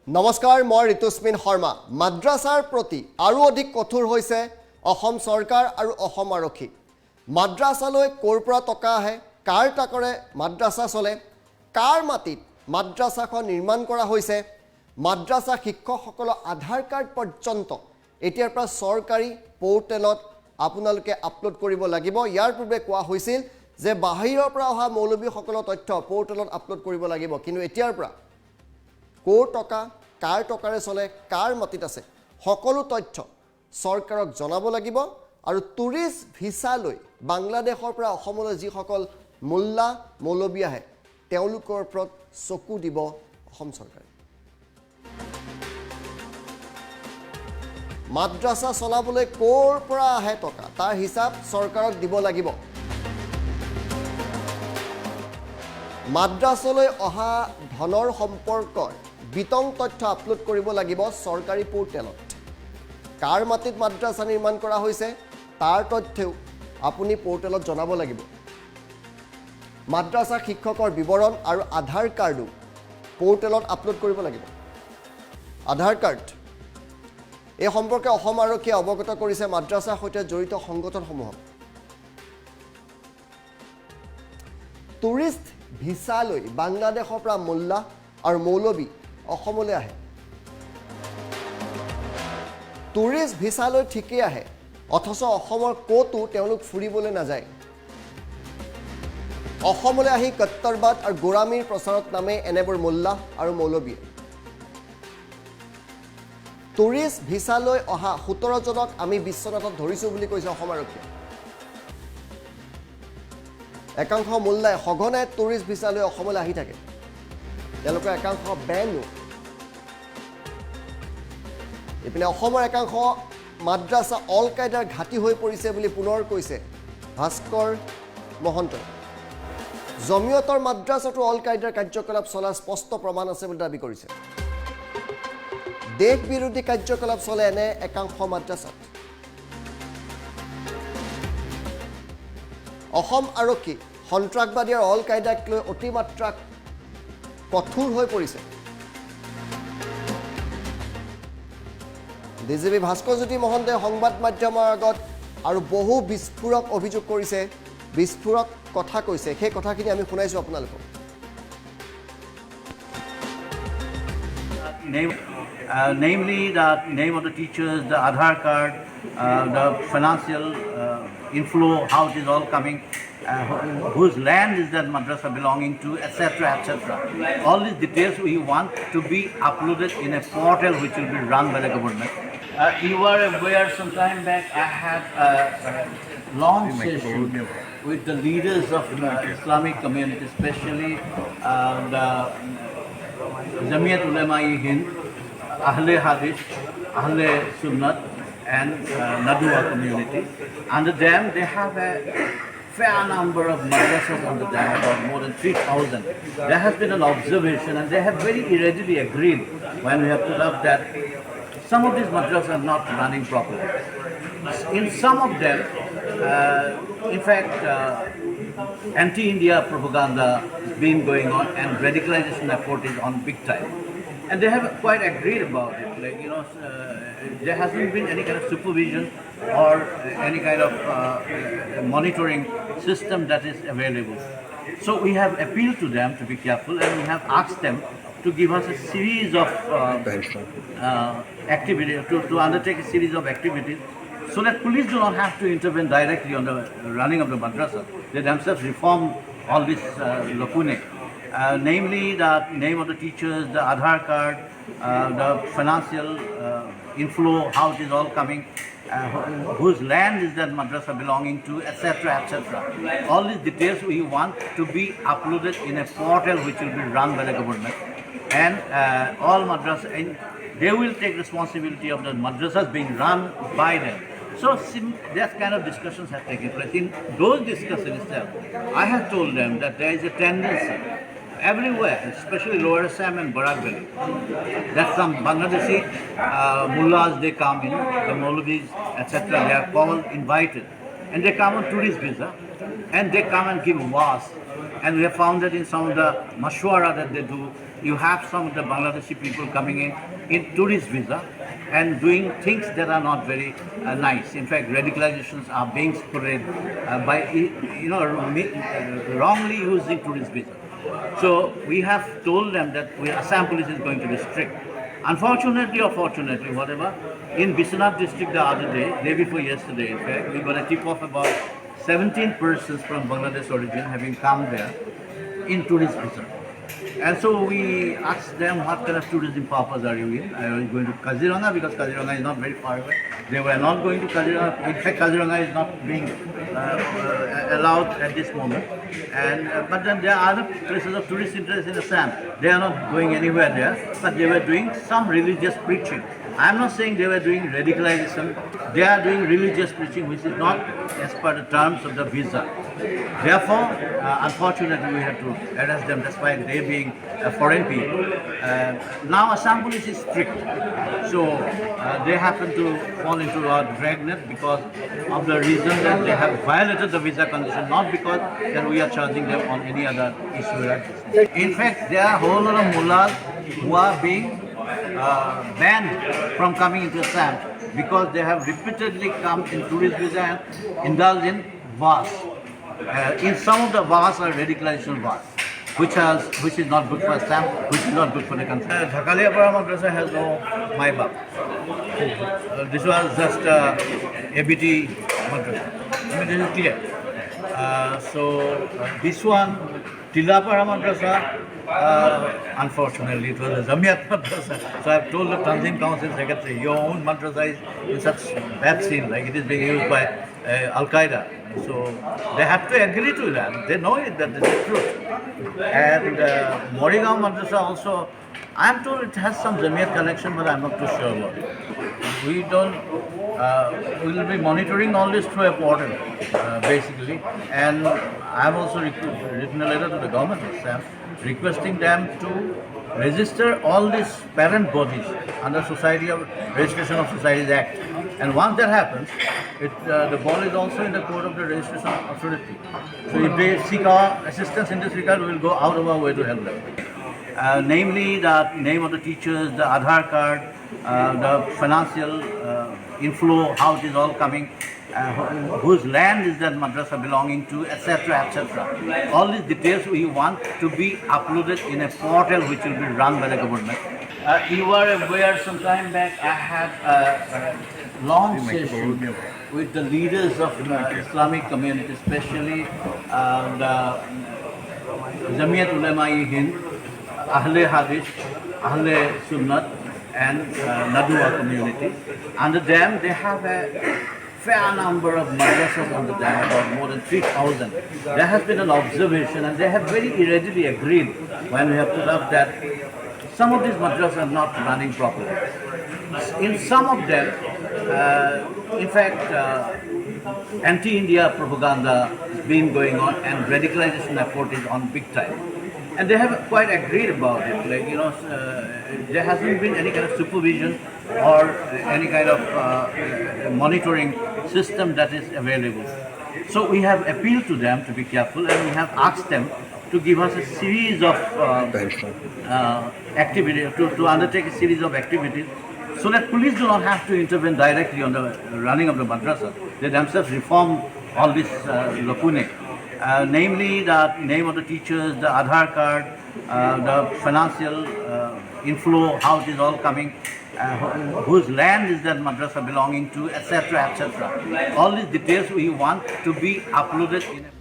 নমস্কাৰ মই ঋতুস্মিন শৰ্মা মাদ্ৰাছাৰ প্ৰতি আৰু অধিক কঠোৰ হৈছে অসম চৰকাৰ আৰু অসম আৰক্ষী মাদ্ৰাছালৈ ক'ৰ পৰা টকা আহে কাৰ টাকাৰে মাদ্ৰাছা চলে কাৰ মাটিত মাদ্ৰাছাখন নিৰ্মাণ কৰা হৈছে মাদ্ৰাছা শিক্ষকসকলৰ আধাৰ কাৰ্ড পৰ্যন্ত এতিয়াৰ পৰা চৰকাৰী পোৰ্টেলত আপোনালোকে আপলোড কৰিব লাগিব ইয়াৰ পূৰ্বে কোৱা হৈছিল যে বাহিৰৰ পৰা অহা মৌলবীসকলৰ তথ্য পোৰ্টেলত আপলোড কৰিব লাগিব কিন্তু এতিয়াৰ পৰা ক'ৰ টকা কাৰ টকাৰে চলে কাৰ মাটিত আছে সকলো তথ্য চৰকাৰক জনাব লাগিব আৰু টুৰিষ্ট ভিসা লৈ বাংলাদেশৰ পৰা অসমলৈ যিসকল মোল্লা মৌলবী আহে তেওঁলোকৰ ওপৰত চকু দিব অসম চৰকাৰে মাদ্ৰাছা চলাবলৈ ক'ৰ পৰা আহে টকা তাৰ হিচাপ চৰকাৰক দিব লাগিব মাদ্ৰাছালৈ অহা ধনৰ সম্পৰ্কৰ বিতং তথ্য আপলোড কৰিব লাগিব চৰকাৰী পোৰ্টেলত কাৰ মাটিত মাদ্ৰাছা নিৰ্মাণ কৰা হৈছে তাৰ তথ্যও আপুনি পোৰ্টেলত জনাব লাগিব মাদ্ৰাছা শিক্ষকৰ বিৱৰণ আৰু আধাৰ কাৰ্ডো পোৰ্টেলত আপলোড কৰিব লাগিব আধাৰ কাৰ্ড এই সম্পৰ্কে অসম আৰক্ষীয়ে অৱগত কৰিছে মাদ্ৰাছাৰ সৈতে জড়িত সংগঠনসমূহক টুৰিষ্ট ভিসা লৈ বাংলাদেশৰ পৰা মোল্লা আৰু মৌলবী অসমলৈ আহে টুৰিষ্ট ভিসা লৈ ঠিকই আহে অথচ অসমৰ ক'তো তেওঁলোক ফুৰিবলৈ নাযায় অসমলৈ আহি কট্টৰবাদ আৰু গোৰামীৰ প্ৰচাৰত নামে এনেবোৰ মোল্লা আৰু মৌলবীয়ে টুৰিষ্ট ভিসা লৈ অহা 17 জনক আমি বিশ্বনাথত ধৰিছোঁ বুলি কৈছে অসম আৰক্ষীয়ে একাংশ মোল্লাই সঘনাই টুৰিষ্ট ভিসা লৈ অসমলৈ আহি থাকে তেওঁলোকৰ একাংশ বেনো ইপিনে অসমৰ একাংশ মাদ্ৰাছা অল কায়দাৰ ঘাটি হৈ পৰিছে বুলি পুনৰ কৈছে ভাস্কৰ মহন্ত জমিয়তৰ মাদ্ৰাছাটো অল কায়দাৰ কাৰ্যকলাপ চলাৰ স্পষ্ট প্ৰমাণ আছে বুলি দাবী কৰিছে দেশ বিৰোধী কাৰ্যকলাপ চলে এনে একাংশ মাদ্ৰাছাত অসম আৰক্ষী সন্ত্ৰাসবাদী আৰু অল কায়দাক লৈ অতিমাত্ৰা কঠোৰ হৈ পৰিছে ডিজিপি ভাস্কৰজ্যোতি মহন্তই সংবাদ মাধ্যমৰ আগত আৰু বহু বিস্ফোৰক অভিযোগ কৰিছে বিস্ফোৰক কথা কৈছে সেই কথাখিনি আমি শুনাইছোঁ আপোনালোকক namely the name of the teachers, the Aadhaar card, the financial inflow, how it is all coming, whose land is that madrasa belonging to, etc., etc. All these details we want to be uploaded in a portal which will be run by the government. You are aware some time back I had a long session with the leaders of the Islamic community, especially the Jamiyat Ulema-e-Hind, Ahle Hadith, Ahle Sunnat and Nadwa community. Under them they have a fair number of madrasas under them, about more than 3,000. There has been an observation and they have very readily agreed when we have put up that some of these madrasas are not running properly. In some of them, in fact, anti-India propaganda is being going on and radicalization effort is on big time. And they have quite agreed about it. Like, you know, there hasn't been any kind of supervision or any kind of monitoring system that is available. So we have appealed to them to be careful and we have asked them to give us a series of activities, to undertake a series of activities so that police do not have to intervene directly on the running of the madrasa. They themselves reform all these lacunae. Namely the name of the teachers, the Aadhaar card, the financial inflow, how it is all coming, whose land is that madrasa belonging to, etc., etc. All these details we want to be uploaded in a portal which will be run by the government. And all madrasas, and they will take responsibility of the madrasas being run by them. So that kind of discussions have taken place. In those discussions itself, I have told them that there is a tendency everywhere, especially Lower Assam and Barak Valley, that some Bangladeshi mullahs, they come in, the Maulvis, etc., they are called, invited, and they come on tourist visa, and they come and give was. And we have found that in some of the mashwara that they do, you have some of the Bangladeshi people coming in tourist visa and doing things that are not very nice. In fact, radicalizations are being spread by wrongly using tourist visa. So we have told them that Assam police is going to be strict. Unfortunately or fortunately, whatever, in Biswanath district the other day before yesterday, in fact, we got a tip of about 17 persons from Bangladesh origin having come there in tourist visa. And so we asked them, what kind of tourism purpose are you in? Are you going to Kaziranga? Because Kaziranga is not very far away. They were not going to Kaziranga. In fact, Kaziranga is not being allowed at this moment. But then there are other places of tourist interest in Assam. They are not going anywhere there, but they were doing some religious preaching. I am not saying they were doing radicalization. They are doing religious preaching, which is not as per the terms of the visa. Therefore, unfortunately, we have to arrest them despite they being foreign people. Now Assam police is strict, so they happen to fall into our dragnet because of the reason that they have violated the visa condition, not because that we are charging them on any other issue. In fact, there are a whole lot of mullahs who are being banned from coming into Assam because they have repeatedly come in tourist visa and indulged in vas. In some of the vas are radicalization vas, which is not good for Assam, which is not good for the country. Dhakaliapara Madrasa has no Maibab. This was just ABT Madrasa. I mean, this is clear. So this one, Tilapara Madrasa, unfortunately, it was a Jamiat madrasa. So I have told the Tanzim Council Secretary, your own madrasa is in such bad scene, like it is being used by Al Qaeda. So they have to agree to that. They know it, that it is truth. And Morigaon madrasa also, I am told it has some Jamiat connection, but I am not too sure about it. We will be monitoring all this through a portal, basically. And I have also written a letter to the government of Assam requesting them to register all these parent bodies under Registration of Societies Act. And once that happens, the ball is also in the court of the registration authority. So if they seek our assistance in this regard, we will go out of our way to help them. Namely, the name of the teachers, the Aadhaar card, the financial inflow, how it is all coming, whose land is that madrasa belonging to, etc., etc. All these details we want to be uploaded in a portal which will be run by the government. You are aware some time back I had a long session with the leaders of the Islamic community, especially the Jamiat Ulema-e-Hind, Ahle Hadith, Ahle Sunnat, and Nadua community. Under them, they have a fair number of madrasas under them, about more than 3,000. There has been an observation, and they have very readily agreed when we have put up that some of these madrasas are not running properly. In some of them, in fact, anti-India propaganda has been going on, and radicalization effort is on big time. And they have quite agreed about it. Like, there hasn't been any kind of supervision or any kind of monitoring system that is available. So we have appealed to them to be careful, and we have asked them to give us a series of activities, to undertake a series of activities, so that police do not have to intervene directly on the running of the madrasa. They themselves reform all these lacunae. Namely, the name of the teachers, the Aadhaar card, the financial inflow, how it is all coming, whose land is that madrasa belonging to, etc., etc. All these details we want to be uploaded in a